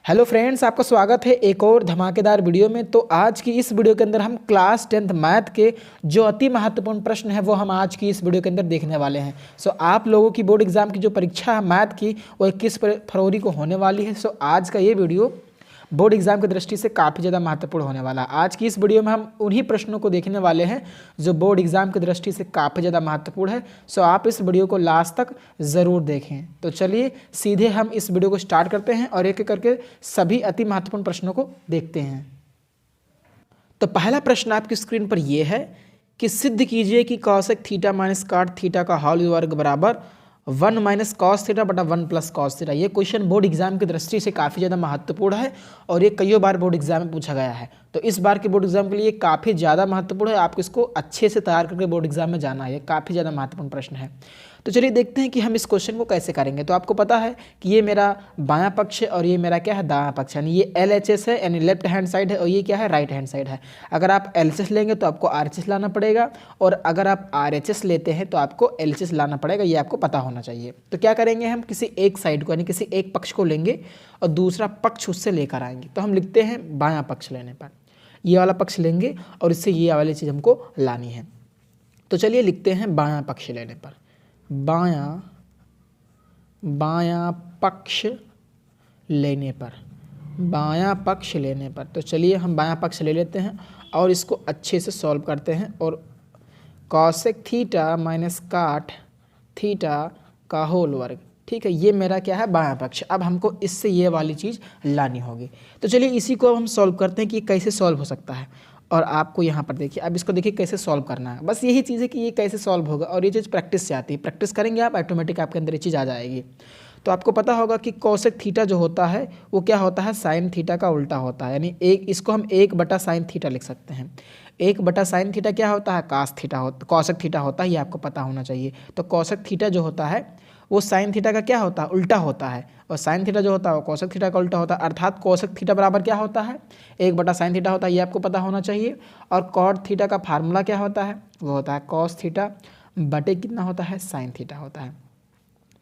Hello friends, आपका स्वागत है एक और धमाकेदार वीडियो में। तो आज की इस वीडियो के अंदर हम क्लास 10th मैथ के जो अति महत्वपूर्ण प्रश्न है वो हम आज की इस वीडियो के अंदर देखने वाले हैं। आप लोगों की बोर्ड एग्जाम की जो परीक्षा है मैथ की वो 21 फरवरी को होने वाली है। आज का ये वीडियो बोर्ड एग्जाम की दृष्टि से काफ़ी ज़्यादा महत्वपूर्ण होने वाला है। आज की इस वीडियो में हम उन्हीं प्रश्नों को देखने वाले हैं जो बोर्ड एग्जाम की दृष्टि से काफ़ी ज़्यादा महत्वपूर्ण है। आप इस वीडियो को लास्ट तक ज़रूर देखें। तो चलिए सीधे हम इस वीडियो को स्टार्ट करते हैं और एक एक करके सभी अति महत्वपूर्ण प्रश्नों को देखते हैं। तो पहला प्रश्न आपकी स्क्रीन पर यह है कि सिद्ध कीजिए कि कॉसेक थीटा माइनस काट थीटा का होल वर्ग बराबर 1 माइनस कॉस थीटा बटा 1 प्लस कॉस थीटा। ये क्वेश्चन बोर्ड एग्जाम की दृष्टि से काफ़ी ज़्यादा महत्वपूर्ण है और ये कई बार बोर्ड एग्जाम में पूछा गया है। तो इस बार के बोर्ड एग्जाम के लिए काफ़ी ज़्यादा महत्वपूर्ण है। आपको इसको अच्छे से तैयार करके बोर्ड एग्जाम में जाना है। ये काफ़ी ज़्यादा महत्वपूर्ण प्रश्न है। तो चलिए देखते हैं कि हम इस क्वेश्चन को कैसे करेंगे। तो आपको पता है कि ये मेरा बायां पक्ष है और ये मेरा क्या है, दायां पक्ष। यानी ये LHS है, यानी लेफ्ट हैंड साइड है, और ये क्या है, राइट हैंड साइड है। अगर आप LHS लेंगे तो आपको RHS लाना पड़ेगा, और अगर आप RHS लेते हैं तो आपको LHS लाना पड़ेगा। ये आपको पता होना चाहिए। तो क्या करेंगे, हम किसी एक साइड को यानी किसी एक पक्ष को लेंगे और दूसरा पक्ष उससे लेकर आएंगे। तो हम लिखते हैं बायां पक्ष लेने पर ये वाला पक्ष लेंगे और इससे ये वाली चीज़ हमको लानी है। तो चलिए लिखते हैं बायां पक्ष लेने पर, बायां पक्ष लेने पर, बायां पक्ष लेने पर। तो चलिए हम बायां पक्ष ले लेते हैं और इसको अच्छे से सॉल्व करते हैं। और कॉसेक थीटा माइनस काट थीटा का होल वर्ग, ठीक है, ये मेरा क्या है, बायां पक्ष। अब हमको इससे ये वाली चीज़ लानी होगी। तो चलिए इसी को अब हम सॉल्व करते हैं कि कैसे सॉल्व हो सकता है। और आपको यहाँ पर देखिए, अब इसको देखिए कैसे सॉल्व करना है। बस यही चीज़ है कि ये कैसे सॉल्व होगा, और ये चीज़ प्रैक्टिस से आती है। प्रैक्टिस करेंगे आप, ऑटोमेटिक आपके अंदर ये चीज़ आ जाएगी। तो आपको पता होगा कि कॉसेक थीटा जो होता है वो क्या होता है, साइन थीटा का उल्टा होता है। यानी इसको हम 1/sin थीटा लिख सकते हैं। 1/sin थीटा क्या होता है, कास थीटा होता, कॉसेक थीटा होता है। ये आपको पता होना चाहिए। तो कॉसेक थीटा जो होता है वो साइन थीटा का क्या होता है, उल्टा होता है, और साइन थीटा जो होता है वो कॉसेक थीटा का उल्टा होता है। अर्थात कॉसेक थीटा बराबर क्या होता है, 1/sin थीटा होता है। ये आपको पता होना चाहिए। और कॉट थीटा का फार्मूला क्या होता है, वो होता है कॉस थीटा बटे कितना होता है, साइन थीटा होता है।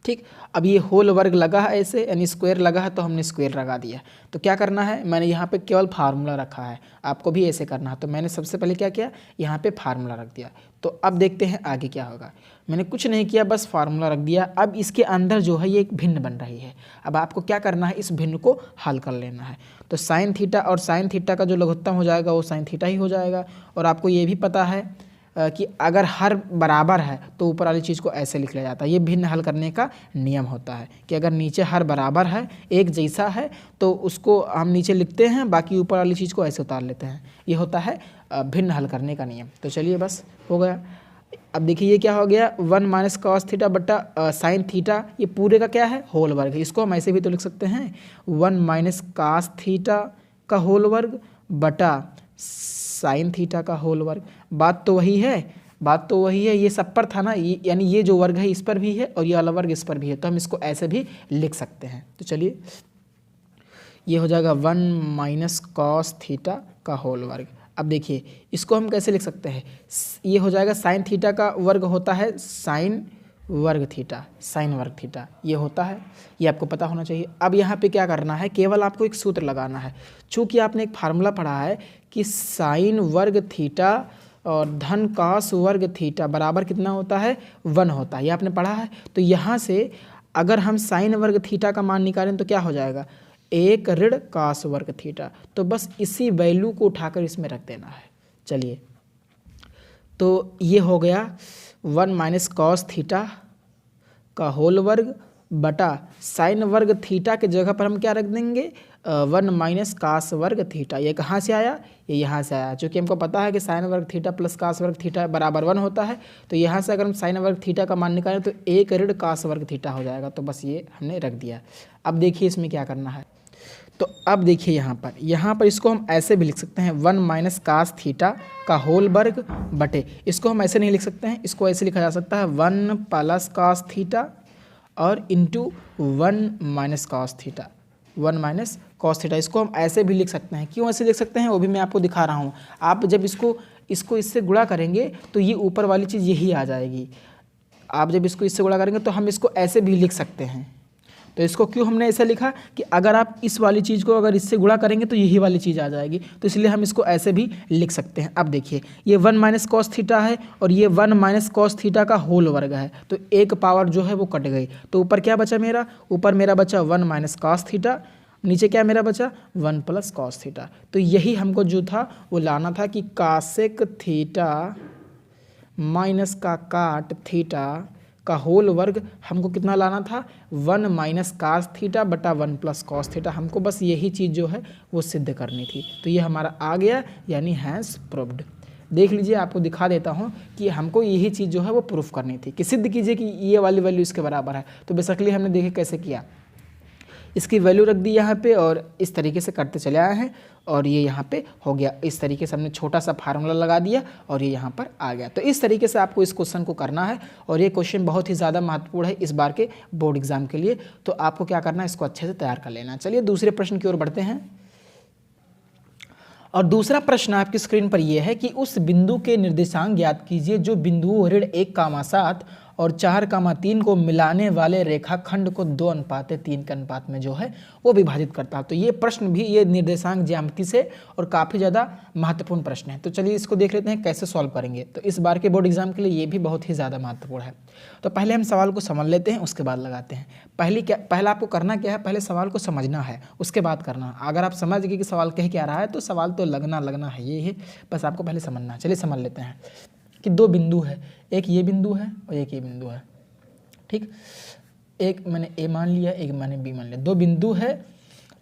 ठीक, अब ये होल वर्ग लगा है ऐसे, यानी स्क्वायर लगा है तो हमने स्क्वायर लगा दिया। तो क्या करना है, मैंने यहाँ पे केवल फार्मूला रखा है, आपको भी ऐसे करना है। तो मैंने सबसे पहले क्या किया, यहाँ पे फार्मूला रख दिया। तो अब देखते हैं आगे क्या होगा। मैंने कुछ नहीं किया, बस फार्मूला रख दिया। अब इसके अंदर जो है ये एक भिन्न बन रही है। अब आपको क्या करना है, इस भिन्न को हल कर लेना है। तो साइन थीटा और साइन थीटा का जो लघुत्तम हो जाएगा वो साइन थीटा ही हो जाएगा। और आपको ये भी पता है कि अगर हर बराबर है तो ऊपर वाली चीज़ को ऐसे लिख लिया जाता है। ये भिन्न हल करने का नियम होता है कि अगर नीचे हर बराबर है, एक जैसा है, तो उसको हम नीचे लिखते हैं, बाकी ऊपर वाली चीज़ को ऐसे उतार लेते हैं। ये होता है भिन्न हल करने का नियम। तो चलिए बस हो गया। अब देखिए ये क्या हो गया, 1 माइनस कॉस थीटा बटा साइन थीटा, ये पूरे का क्या है, होल वर्ग है। इसको हम ऐसे भी तो लिख सकते हैं, 1 माइनस कास थीटा का होल वर्ग बटा साइन थीटा का होल वर्ग। बात तो वही है, ये सब पर था ना, यानी ये जो वर्ग है इस पर भी है और ये वाला वर्ग इस पर भी है। तो हम इसको ऐसे भी लिख सकते हैं। तो चलिए ये हो जाएगा 1 माइनस कॉस थीटा का होल वर्ग। अब देखिए इसको हम कैसे लिख सकते हैं, ये हो जाएगा साइन थीटा का वर्ग होता है साइन वर्ग थीटा, साइन वर्ग थीटा ये होता है। ये आपको पता होना चाहिए। अब यहाँ पे क्या करना है, केवल आपको एक सूत्र लगाना है। चूँकि आपने एक फार्मूला पढ़ा है कि साइन वर्ग थीटा और धन कास वर्ग थीटा बराबर कितना होता है, 1 होता है। ये आपने पढ़ा है। तो यहाँ से अगर हम साइन वर्ग थीटा का मान निकालें तो क्या हो जाएगा, 1 ऋण कास वर्ग थीटा। तो बस इसी वैल्यू को उठाकर इसमें रख देना है। चलिए तो ये हो गया 1 माइनस कॉस थीटा का होल वर्ग बटा साइन वर्ग थीटा के जगह पर हम क्या रख देंगे, 1 माइनस कास वर्ग थीटा। ये कहाँ से आया, ये यहाँ से आया। चूँकि हमको पता है कि साइन वर्ग थीटा प्लस कास वर्ग थीटा बराबर 1 होता है। तो यहाँ से अगर हम साइन वर्ग थीटा का मान निकालें तो 1 ऋण कास वर्ग थीटा हो जाएगा। तो बस ये हमने रख दिया। अब देखिए इसमें क्या करना है। तो अब देखिए यहाँ पर इसको हम ऐसे भी लिख सकते हैं, 1 माइनस कास थीटा का होल वर्ग बटे, इसको हम ऐसे नहीं लिख सकते हैं, इसको ऐसे लिखा जा सकता है 1 प्लस कास थीटा और into 1 minus cos theta, 1 minus cos theta. इसको हम ऐसे भी लिख सकते हैं। क्यों ऐसे लिख सकते हैं वो भी मैं आपको दिखा रहा हूँ। आप जब इसको इससे गुणा करेंगे तो ये ऊपर वाली चीज़ यही आ जाएगी। आप जब इसको इससे गुणा करेंगे तो हम इसको ऐसे भी लिख सकते हैं, तो इसको क्यों हमने ऐसा लिखा कि अगर आप इस वाली चीज़ को अगर इससे गुणा करेंगे तो यही वाली चीज़ आ जाएगी, तो इसलिए हम इसको ऐसे भी लिख सकते हैं। अब देखिए ये 1 माइनस कॉस थीटा है और ये 1 माइनस कॉस थीटा का होल वर्ग है, तो एक पावर जो है वो कट गई, तो ऊपर क्या बचा मेरा, ऊपर मेरा बचा 1 माइनस कॉस थीटा, नीचे क्या मेरा बचा 1 प्लस कॉस थीटा। तो यही हमको जो था वो लाना था कि कासेक थीटा माइनस का काट थीटा का होल वर्ग हमको कितना लाना था, 1 माइनस कास थीटा बटा 1 प्लस कॉस थीटा। हमको बस यही चीज़ जो है वो सिद्ध करनी थी, तो ये हमारा आ गया, यानी हैज़ प्रूव्ड। देख लीजिए, आपको दिखा देता हूँ कि हमको यही चीज़ जो है वो प्रूफ करनी थी कि सिद्ध कीजिए कि ये वाली वैल्यू इसके बराबर है। तो बेसिकली हमने देखे कैसे किया, इसकी वैल्यू रख दी यहाँ पे और इस तरीके से करते चले आए हैं और ये यहाँ पे हो गया। इस तरीके से हमने छोटा सा फार्मूला लगा दिया और ये यहाँ पर आ गया। तो इस तरीके से आपको इस क्वेश्चन को करना है और ये क्वेश्चन बहुत ही ज़्यादा महत्वपूर्ण है इस बार के बोर्ड एग्जाम के लिए। तो आपको क्या करना है, इसको अच्छे से तैयार कर लेना। चलिए दूसरे प्रश्न की ओर बढ़ते हैं। और दूसरा प्रश्न आपकी स्क्रीन पर यह है कि उस बिंदु के निर्देशांक ज्ञात कीजिए जो बिंदुओं ऋण 1,7 और 4,3 को मिलाने वाले रेखाखंड को 2:3 के अनुपात में जो है वो विभाजित करता है। तो ये प्रश्न भी ये निर्देशांक ज्यामिति से और काफ़ी ज़्यादा महत्वपूर्ण प्रश्न है। तो चलिए इसको देख लेते हैं कैसे सॉल्व करेंगे। तो इस बार के बोर्ड एग्जाम के लिए ये भी बहुत ही ज़्यादा महत्वपूर्ण है। तो पहले हम सवाल को समझ लेते हैं, उसके बाद लगाते हैं। पहला आपको करना क्या है, पहले सवाल को समझना है, उसके बाद करना। अगर आप समझ गए कि सवाल कह क्या रहा है तो सवाल तो लगना है, ये है, बस आपको पहले समझना है। चलिए समझ लेते हैं कि दो बिंदु है, एक ये बिंदु है और एक ये बिंदु है, ठीक। एक मैंने ए मान लिया, एक मैंने बी मान लिया। दो बिंदु है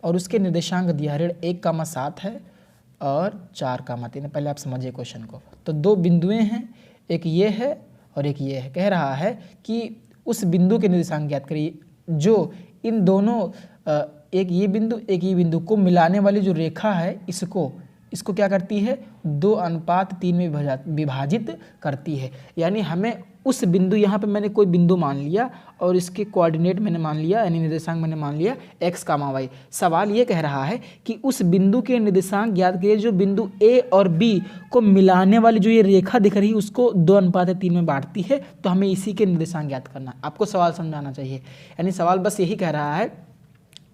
और उसके निर्देशांक दिया ऋण 1,7 है और 4,3 है। पहले आप समझिए क्वेश्चन को। तो दो बिंदुएं हैं, एक ये है और एक ये है। कह रहा है कि उस बिंदु के निर्देशांक ज्ञात करिए जो इन दोनों एक ये बिंदु को मिलाने वाली जो रेखा है इसको क्या करती है, 2:3 में विभाजित करती है। यानी हमें उस बिंदु, यहाँ पे मैंने कोई बिंदु मान लिया और इसके कोऑर्डिनेट मैंने मान लिया, यानी निर्देशांक मैंने मान लिया x, y। सवाल ये कह रहा है कि उस बिंदु के निर्देशांक ज्ञात करिए जो बिंदु a और b को मिलाने वाली जो ये रेखा दिख रही है उसको 2:3 में बांटती है। तो हमें इसी के निर्देशांक ज्ञात करना है। आपको सवाल समझाना चाहिए, यानी सवाल बस यही कह रहा है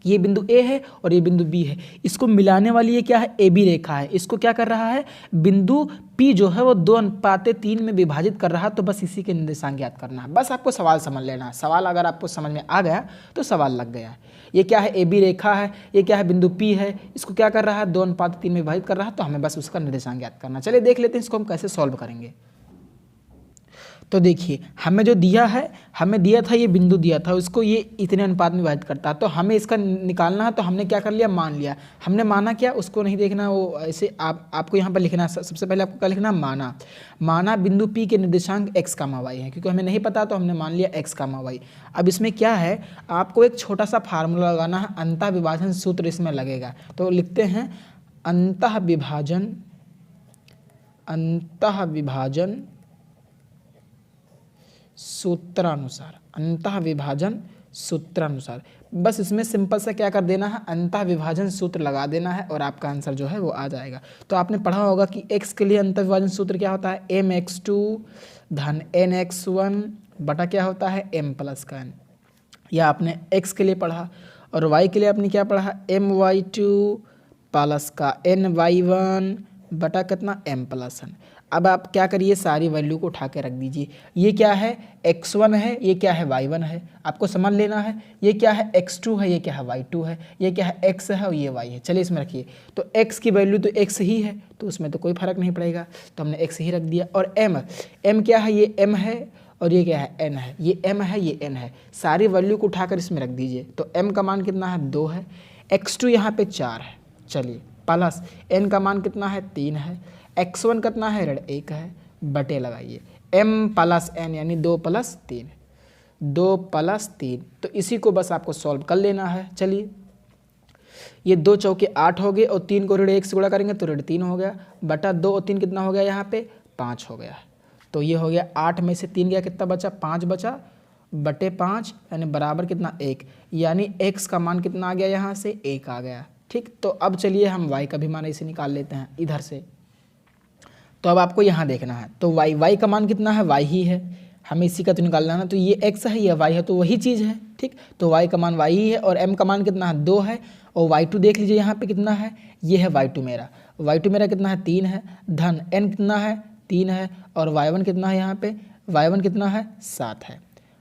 ये बिंदु A है और ये बिंदु B है, इसको मिलाने वाली ये क्या है, AB रेखा है। इसको क्या कर रहा है, बिंदु P जो है वो 2:3 में विभाजित कर रहा है। तो बस इसी के निर्देशांक ज्ञात करना है। बस आपको सवाल समझ लेना है। सवाल अगर आपको समझ में आ गया तो सवाल लग गया। ये क्या है, AB रेखा है, ये क्या है, बिंदु P है, इसको क्या कर रहा है, 2:3 में विभाजित कर रहा है। तो हमें बस उसका निर्देशांक ज्ञात करना। चलिए देख लेते हैं इसको हम कैसे सॉल्व करेंगे। तो देखिए हमें जो दिया है, हमें दिया था ये बिंदु दिया था, उसको ये इतने अनुपात में विभाजित करता है। तो हमें इसका निकालना है। तो हमने क्या कर लिया, मान लिया। हमने माना क्या, उसको नहीं देखना, वो ऐसे आपको यहाँ पर लिखना है। सबसे पहले आपको क्या लिखना, माना बिंदु P के निर्देशांक x, y है, क्योंकि हमें नहीं पता तो हमने मान लिया x, y। अब इसमें क्या है, आपको एक छोटा सा फार्मूला लगाना है, अंतः विभाजन सूत्र इसमें लगेगा। तो लिखते हैं अंतः विभाजन सूत्रानुसार, अंतः विभाजन सूत्रानुसार। बस इसमें सिंपल सा क्या कर देना है, अंतः विभाजन सूत्र लगा देना है और आपका आंसर जो है वो आ जाएगा। तो आपने पढ़ा होगा कि x के लिए अंतः विभाजन सूत्र क्या होता है, mx2 धन nx1 बटा क्या होता है, m प्लस का n। या आपने x के लिए पढ़ा और y के लिए आपने क्या पढ़ा, my2 प्लस का ny1 बटा कितना, m प्लस n। अब आप क्या करिए, सारी वैल्यू को उठा के रख दीजिए। ये क्या है, x1 है, ये क्या है, y1 है। आपको समझ लेना है। ये क्या है, x2 है, ये क्या है, y2 है। ये क्या है, x है और ये y है। चलिए इसमें रखिए। तो x की वैल्यू तो x ही है, तो उसमें तो कोई फर्क नहीं पड़ेगा, तो हमने x ही रख दिया। और m क्या है, ये m है और ये क्या है, n है। ये m है, ये n है। सारी वैल्यू को उठाकर इसमें रख दीजिए। तो m का मान कितना है, 2 है। x2 यहाँ पे 4 है, चलिए, प्लस n का मान कितना है, 3 है। x1 कितना है, ऋण 1 है, बटे लगाइए m प्लस n, यानी 2 प्लस 3, 2 प्लस 3। तो इसी को बस आपको सॉल्व कर लेना है। चलिए, ये 2 चौके 8 हो गए और 3 को ऋण 1 से गुणा करेंगे तो ऋण 3 हो गया, बटा 2 और 3 कितना हो गया, यहाँ पे 5 हो गया। तो ये हो गया 8 में से 3 गया, कितना बचा, 5 बचा, बटे 5 यानी बराबर कितना, 1। यानी x का मान कितना आ गया, यहाँ से 1 आ गया। ठीक, तो अब चलिए हम y का भी मान इसे निकाल लेते हैं इधर से। तो अब आपको यहाँ देखना है। तो y का मान कितना है, y ही है, हमें इसी का तो निकालना ना, तो ये x है ये y है, तो वही चीज़ है, ठीक। तो y का मान y ही है और m का मान कितना है 2 है, और y2 देख लीजिए यहाँ पे कितना है, ये है y2 मेरा कितना है 3 है, धन n कितना है 3 है, और y1 कितना है यहाँ पे, y1 कितना है 7 है,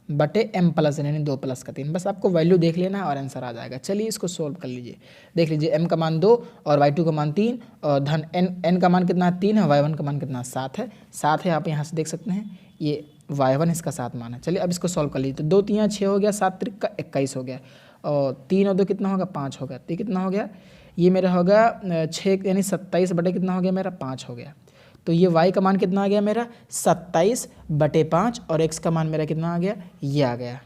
बटे m प्लस n यानी 2 प्लस का 3। बस आपको वैल्यू देख लेना है और आंसर आ जाएगा। चलिए इसको सोल्व कर लीजिए। देख लीजिए m का मान 2 और y2 का मान 3 और धन n का मान कितना है 3 है, y1 का मान कितना 7 है, 7 है, आप यहाँ से देख सकते हैं ये y1 इसका 7 मान है। चलिए अब इसको सॉल्व कर लीजिए। तो 2 3 6 हो गया, 7 त्रिक का 21 हो गया, और 3 और 2 कितना होगा 5 होगा, तो कितना हो गया, ये मेरा होगा 6 यानी 27 बटे कितना हो गया मेरा 5 हो गया। तो ये y का मान कितना आ गया मेरा 27 बटे 5 और x का मान मेरा कितना आ गया, ये आ गया।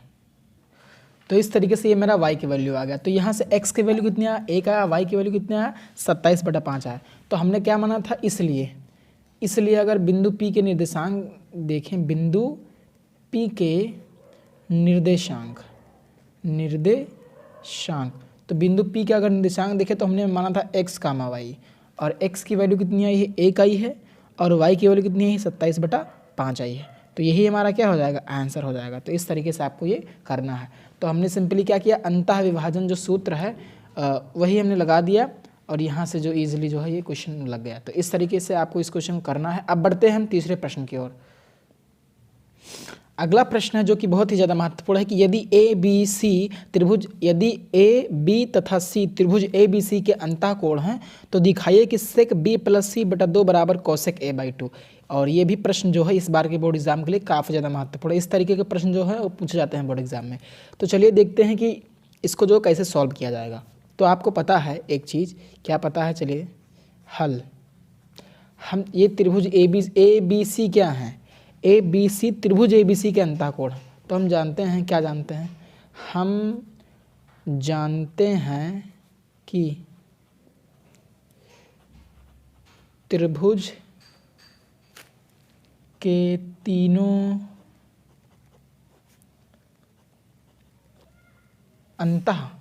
तो इस तरीके से ये मेरा y की वैल्यू आ गया। तो यहाँ से x की वैल्यू कितनी आया 1 आया, y की वैल्यू कितनी आया 27 बटा 5 आया। तो हमने क्या माना था, इसलिए अगर बिंदु P के निर्देशांक देखें, बिंदु P के निर्देशांक तो बिंदु P के अगर निर्देशांक देखें तो हमने माना था x कामा y, और x की वैल्यू कितनी आई है 1 आई है, और y की वैल्यू कितनी है 27 बटा 5 आई है। तो यही हमारा क्या हो जाएगा, आंसर हो जाएगा। तो इस तरीके से आपको ये करना है। तो हमने सिंपली क्या किया, अंतः विभाजन जो सूत्र है वही हमने लगा दिया, और यहाँ से जो ईजिली जो है ये क्वेश्चन लग गया। तो इस तरीके से आपको इस क्वेश्चन को करना है। अब बढ़ते हैं हम तीसरे प्रश्न की ओर। अगला प्रश्न है जो कि बहुत ही ज़्यादा महत्वपूर्ण है कि यदि ए बी तथा सी त्रिभुज ए बी सी के अंतःकोण हैं तो दिखाइए कि सेक बी प्लस सी बटा 2 बराबर कोसेक ए बाई 2। और ये भी प्रश्न जो है इस बार के बोर्ड एग्जाम के लिए काफ़ी ज़्यादा महत्वपूर्ण है। इस तरीके के प्रश्न जो है वो पूछे जाते हैं बोर्ड एग्जाम में। तो चलिए देखते हैं कि इसको जो कैसे सॉल्व किया जाएगा। तो आपको पता है एक चीज़, क्या पता है, चलिए हल। हम ये त्रिभुज ए बी सी क्या हैं, ए बी सी त्रिभुज ए बी सी के अंतःकोण। तो हम जानते हैं, क्या जानते हैं, हम जानते हैं कि त्रिभुज के तीनों अंतःकोणों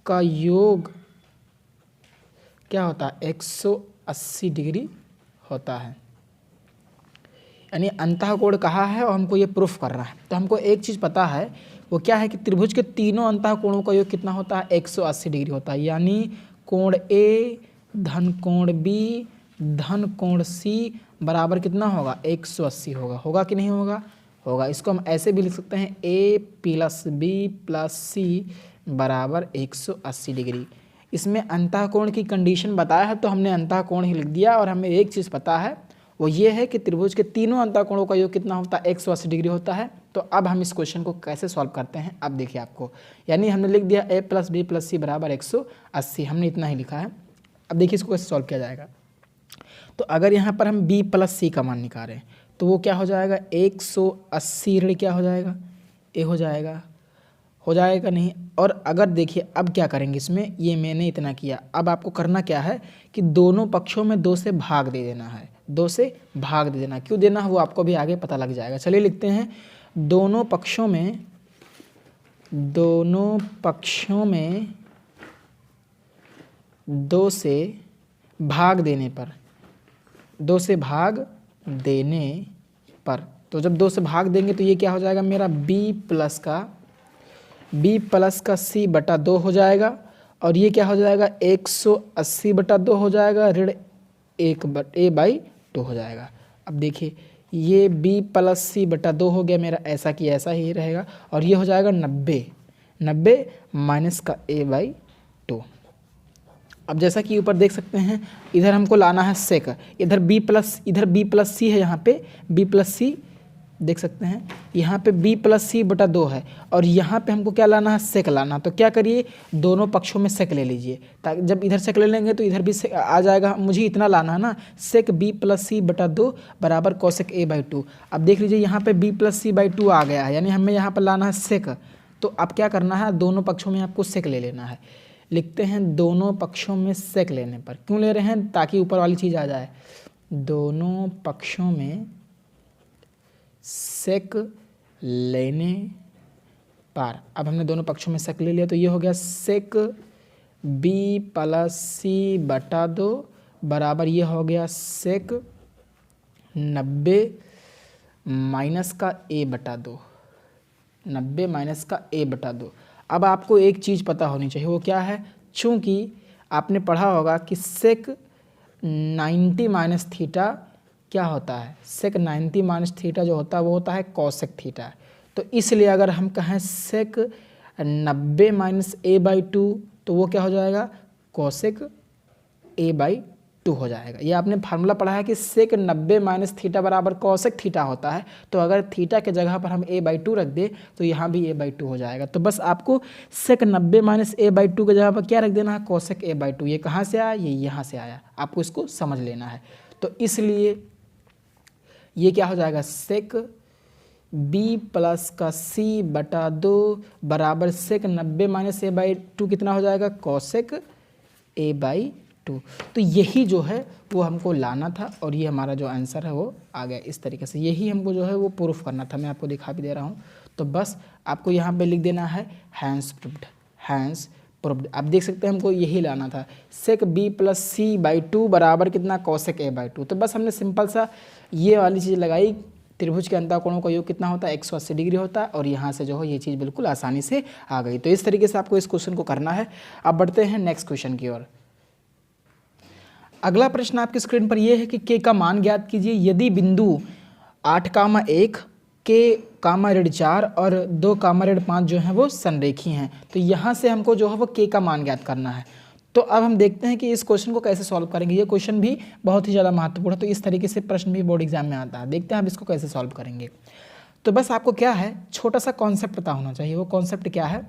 का योग क्या होता है 180 डिग्री होता है। यानी अंतःकोण कहा है और हमको ये प्रूफ करना है। तो हमको एक चीज़ पता है, वो क्या है कि त्रिभुज के तीनों अंतःकोणों का योग कितना होता है 180 डिग्री होता है। यानी कोण ए धन कोण बी धन कोण सी बराबर कितना होगा 180 होगा कि नहीं होगा। इसको हम ऐसे भी लिख सकते हैं ए प्लस बी प्लस सी बराबर 180 डिग्री। इसमें अंतःकोण की कंडीशन बताया है तो हमने अंतःकोण ही लिख दिया। और हमें एक चीज़ पता है, वो ये है कि त्रिभुज के तीनों अंतःकोणों का योग कितना होता है 180 डिग्री होता है। तो अब हम इस क्वेश्चन को कैसे सॉल्व करते हैं, अब देखिए आपको, यानी हमने लिख दिया a प्लस बी प्लस सी बराबर 180, हमने इतना ही लिखा है। अब देखिए इसको कैसे सॉल्व किया जाएगा। तो अगर यहाँ पर हम b प्लस सी का मान निकालें तो वो क्या हो जाएगा 180 ऋण क्या हो जाएगा ए हो जाएगा नहीं। और अगर देखिए अब क्या करेंगे इसमें, ये मैंने इतना किया, अब आपको करना क्या है कि दोनों पक्षों में 2 से भाग दे देना है। 2 से भाग दे देना, क्यों देना है वो आपको भी आगे पता लग जाएगा। चलिए लिखते हैं दोनों पक्षों में 2 से भाग देने पर तो जब 2 से भाग देंगे तो ये क्या हो जाएगा मेरा b प्लस का c बटा 2 हो जाएगा। और ये क्या हो जाएगा 180 बटा 2 हो जाएगा, ऋण a बाई 2 हो जाएगा। अब देखिए ये b प्लस सी बटा 2 हो गया मेरा, ऐसा कि ऐसा ही रहेगा। और ये हो जाएगा 90 माइनस का a बाई 2। अब जैसा कि ऊपर देख सकते हैं, इधर हमको लाना है सेक, इधर b प्लस सी है, यहाँ पे b प्लस सी देख सकते हैं, यहाँ पे b प्लस सी बटा 2 है, और यहाँ पे हमको क्या लाना है सेक लाना। तो क्या करिए दोनों पक्षों में सेक ले लीजिए, ताकि जब इधर सेक ले लेंगे तो इधर भी सेक आ जाएगा। मुझे इतना लाना है ना, सेक b प्लस सी बटा 2 बराबर कोसेक a बाई 2। अब देख लीजिए यहाँ पे b प्लस सी बाई 2 आ गया है, यानी हमें यहाँ पर लाना है सेक। तो अब क्या करना है, दोनों पक्षों में आपको सेक ले लेना है। लिखते हैं दोनों पक्षों में सेक लेने पर, क्यों ले रहे हैं, ताकि ऊपर वाली चीज़ आ जाए। दोनों पक्षों में सेक लेने पर, अब हमने दोनों पक्षों में सेक ले लिया, तो ये हो गया सेक b प्लस सी बटा 2 बराबर ये हो गया सेक 90 माइनस का a बटा 2, 90 माइनस का a बटा 2। अब आपको एक चीज़ पता होनी चाहिए, वो क्या है? चूँकि आपने पढ़ा होगा कि सेक 90 माइनस थीटा क्या होता है, सेक 90 माइनस थीटा जो होता है वो होता है कॉसेक थीटा। तो इसलिए अगर हम कहें सेक 90 माइनस a/2 तो वो क्या हो जाएगा, कॉसेक a/2 हो जाएगा। ये आपने फार्मूला पढ़ा है कि सेक 90 माइनस थीटा बराबर कॉसेक थीटा होता है। तो अगर थीटा के जगह पर हम a/2 रख दें तो यहाँ भी a/2 हो जाएगा। तो बस आपको सेक 90 माइनस a/2 के जगह पर क्या रख देना है, कॉसेक a/2। ये कहाँ से आया, ये यहाँ से आया, आपको इसको समझ लेना है। तो इसलिए ये क्या हो जाएगा, सेक b प्लस का c बटा 2 बराबर सेक 90 माइनस a/2 कितना हो जाएगा, कॉसेक a/2। तो यही जो है वो हमको लाना था और ये हमारा जो आंसर है वो आ गया इस तरीके से। यही हमको जो है वो प्रूफ करना था, मैं आपको दिखा भी दे रहा हूँ। तो बस आपको यहाँ पे लिख देना है हैंस प्रूव्ड, हैंस प्रूव्ड। आप देख सकते हैं हमको यही लाना था, सेक b प्लस c/2 बराबर कितना, कॉसेक a/2। तो बस हमने सिंपल सा ये वाली चीज़ लगाई, त्रिभुज के अंतःकोणों का योग कितना होता है, 180 डिग्री होता है, और यहाँ से जो है ये चीज़ बिल्कुल आसानी से आ गई। तो इस तरीके से आपको इस क्वेश्चन को करना है। अब बढ़ते हैं नेक्स्ट क्वेश्चन की ओर। अगला प्रश्न आपकी स्क्रीन पर यह है कि k का मान ज्ञात कीजिए यदि बिंदु 8,1 k,4 और 2,5 जो है वो संरेखी हैं। तो यहाँ से हमको जो है वो k का मान ज्ञात करना है। तो अब हम देखते हैं कि इस क्वेश्चन को कैसे सॉल्व करेंगे। ये क्वेश्चन भी बहुत ही ज़्यादा महत्वपूर्ण है, तो इस तरीके से प्रश्न भी बोर्ड एग्जाम में आता है। देखते हैं हम इसको कैसे सॉल्व करेंगे। तो बस आपको क्या है, छोटा सा कॉन्सेप्ट पता होना चाहिए। वो कॉन्सेप्ट क्या है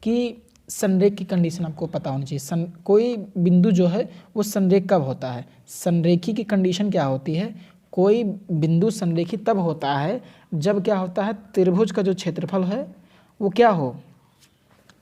कि संरेख की कंडीशन आपको पता होनी चाहिए। कोई बिंदु जो है वो संरेख कब होता है, संरेखी की कंडीशन क्या होती है, कोई बिंदु संरेखी तब होता है जब क्या होता है, त्रिभुज का जो क्षेत्रफल है वो क्या हो,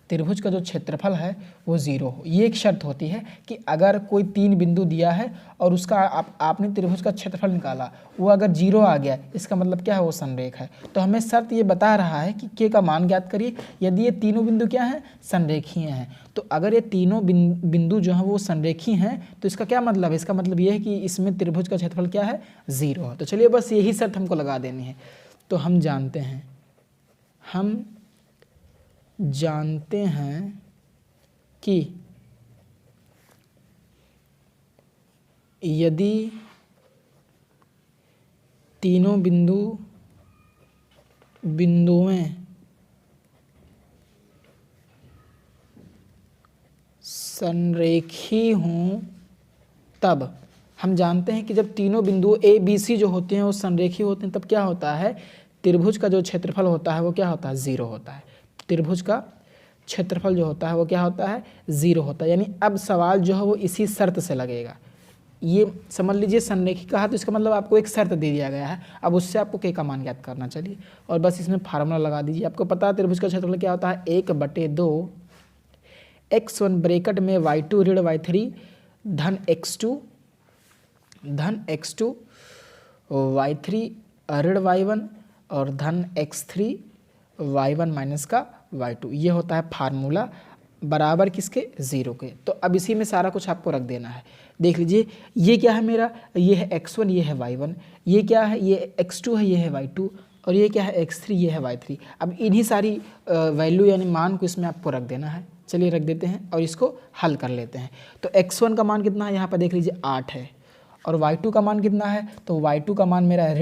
त्रिभुज का जो क्षेत्रफल है वो 0 हो। ये एक शर्त होती है कि अगर कोई 3 बिंदु दिया है और उसका आपने त्रिभुज का क्षेत्रफल निकाला, वो अगर 0 आ गया, इसका मतलब क्या है, वो संरेख है। तो हमें शर्त ये बता रहा है कि k का मान ज्ञात करिए यदि ये तीनों बिंदु क्या हैं, संरेखीय हैं। तो अगर ये तीनों बिंदु जो हैं वो संरेखी हैं तो इसका क्या मतलब है, इसका मतलब ये है कि इसमें त्रिभुज का क्षेत्रफल क्या है, 0 है। तो चलिए बस यही शर्त हमको लगा देनी है। तो हम जानते हैं कि यदि तीनों बिंदुएं संरेखी हों, तब हम जानते हैं कि जब तीनों बिंदु ए बी सी जो होते हैं वो संरेखी होते हैं, तब क्या होता है, त्रिभुज का जो क्षेत्रफल होता है वो क्या होता है, 0 होता है। त्रिभुज का क्षेत्रफल जो होता है वो क्या होता है, 0 होता है। यानी अब सवाल जो है वो इसी शर्त से लगेगा। ये समझ लीजिए संरेखी कहा तो इसका मतलब आपको एक शर्त दे दिया गया है, अब उससे आपको k का मान ज्ञात करना। चलिए और बस इसमें फार्मूला लगा दीजिए। आपको पता है त्रिभुज का क्षेत्रफल क्या होता है, 1/2 x1 ब्रैकेट में y2 ऋण y3 धन x2 y3 ऋण y1 और धन x3 y1 माइनस का y2। ये होता है फार्मूला बराबर किसके, 0 के। तो अब इसी में सारा कुछ आपको रख देना है। देख लीजिए ये क्या है मेरा, ये है x1, ये है y1, ये क्या है, ये x2 है, ये है y2, और ये क्या है x3, ये है y3। अब इन्हीं सारी वैल्यू यानी मान को इसमें आपको रख देना है। चलिए रख देते हैं और इसको हल कर लेते हैं। तो x1 का मान कितना है, यहाँ पर देख लीजिए 8 है, और y2 का मान कितना है, तो y2 का मान मेरा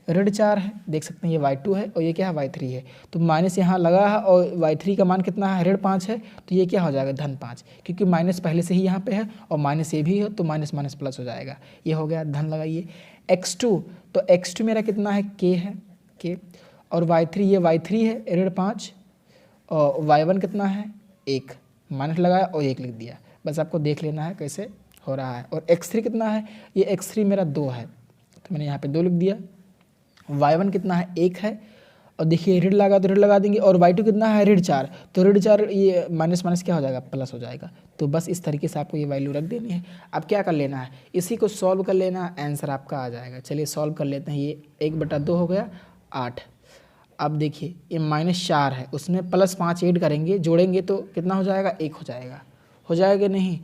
ऋण 4 है। देख सकते हैं ये y2 है और ये क्या है, y3 है। तो माइनस यहाँ लगा है और y3 का मान कितना है, ऋण 5 है, तो ये क्या हो जाएगा, धन 5, क्योंकि माइनस पहले से ही यहाँ पे है और माइनस ये भी है तो माइनस माइनस प्लस हो जाएगा। ये हो गया, धन लगाइए। x2, तो x2 मेरा कितना है, k है, k, और y3, ये y3 है ऋण 5, और y1 कितना है, 1, माइनस लगाया और 1 लिख दिया। बस आपको देख लेना है कैसे हो रहा है। और x3 कितना है, ये x3 मेरा 2 है, तो मैंने यहाँ पे 2 लिख दिया। y1 कितना है, 1 है, और देखिए ऋण लगा तो ऋण लगा देंगे, और y2 कितना है, ऋण 4, तो ऋण 4 ये माइनस माइनस क्या हो जाएगा, प्लस हो जाएगा। तो बस इस तरीके से आपको ये वैल्यू रख देनी है। अब क्या कर लेना है, इसी को सॉल्व कर लेना, आंसर आपका आ जाएगा। चलिए सॉल्व कर लेते हैं। ये 1/2 हो गया 8। अब देखिए ये -4 है, उसमें +5 ऐड करेंगे, जोड़ेंगे तो कितना हो जाएगा, 1 हो जाएगा, नहीं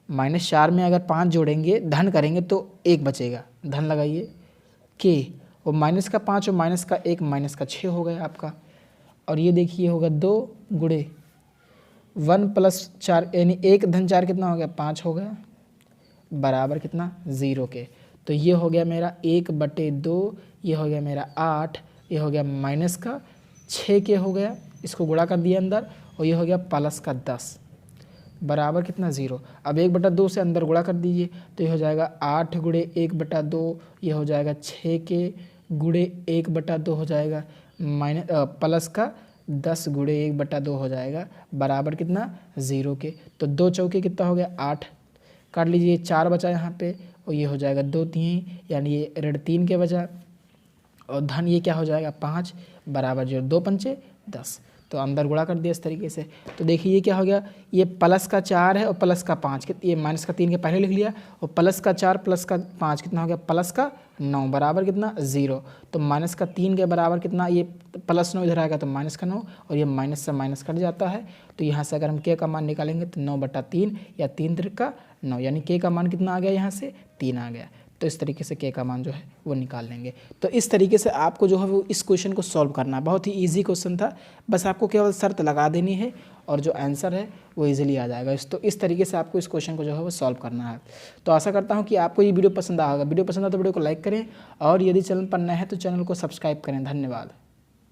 -4 में अगर 5 जोड़ेंगे धन करेंगे तो 1 बचेगा, धन लगाइए के, और -5 और -1 -6 हो गया आपका। और ये देखिए होगा 2 गुणे 1 + 4 यानी 1 धन 4 कितना हो गया, 5 हो गया, बराबर कितना, 0 के। तो ये हो गया मेरा 1/2, ये हो गया मेरा 8, ये हो गया -6 के हो गया, इसको गुणा कर दिया अंदर, और ये हो गया +10 बराबर कितना, 0। अब 1/2 से अंदर गुणा कर दीजिए, तो ये हो जाएगा 8 गुणे 1/2, ये हो जाएगा 6 के गुणे 1/2 हो जाएगा +10 गुणे 1/2 हो जाएगा, बराबर कितना, 0 के। तो 2 चौके कितना हो गया, 8, काट लीजिए, 4 बचा यहाँ पे, और ये हो जाएगा 2 3, यानी ये ऋण 3 के बचा, और धन ये क्या हो जाएगा, 5 बराबर 0, 2 पंचे 10। तो अंदर गुणा कर दिया इस तरीके से। तो देखिए ये क्या हो गया, ये +4 है और +5, ये -3 के पहले लिख लिया, और +4 +5 कितना हो गया, +9 बराबर कितना, 0। तो -3 के बराबर कितना, ये +9 इधर आएगा तो -9, और ये माइनस से माइनस कट जाता है। तो यहाँ से अगर हम के का मान निकालेंगे तो 9/3 या 3 त्रिक 9, यानी के का मान कितना आ गया, यहाँ से 3 आ गया। तो इस तरीके से के का मान जो है वो निकाल लेंगे। तो इस तरीके से आपको जो है वो इस क्वेश्चन को सॉल्व करना है। बहुत ही इजी क्वेश्चन था, बस आपको केवल शर्त लगा देनी है और जो आंसर है वो इजीली आ जाएगा। तो इस तरीके से आपको इस क्वेश्चन को जो है वो सॉल्व करना है। तो आशा करता हूँ कि आपको ये वीडियो पसंद आएगा। वीडियो पसंद आए तो वीडियो को लाइक करें, और यदि चैनल पर नए हैं तो चैनल को सब्सक्राइब करें। धन्यवाद।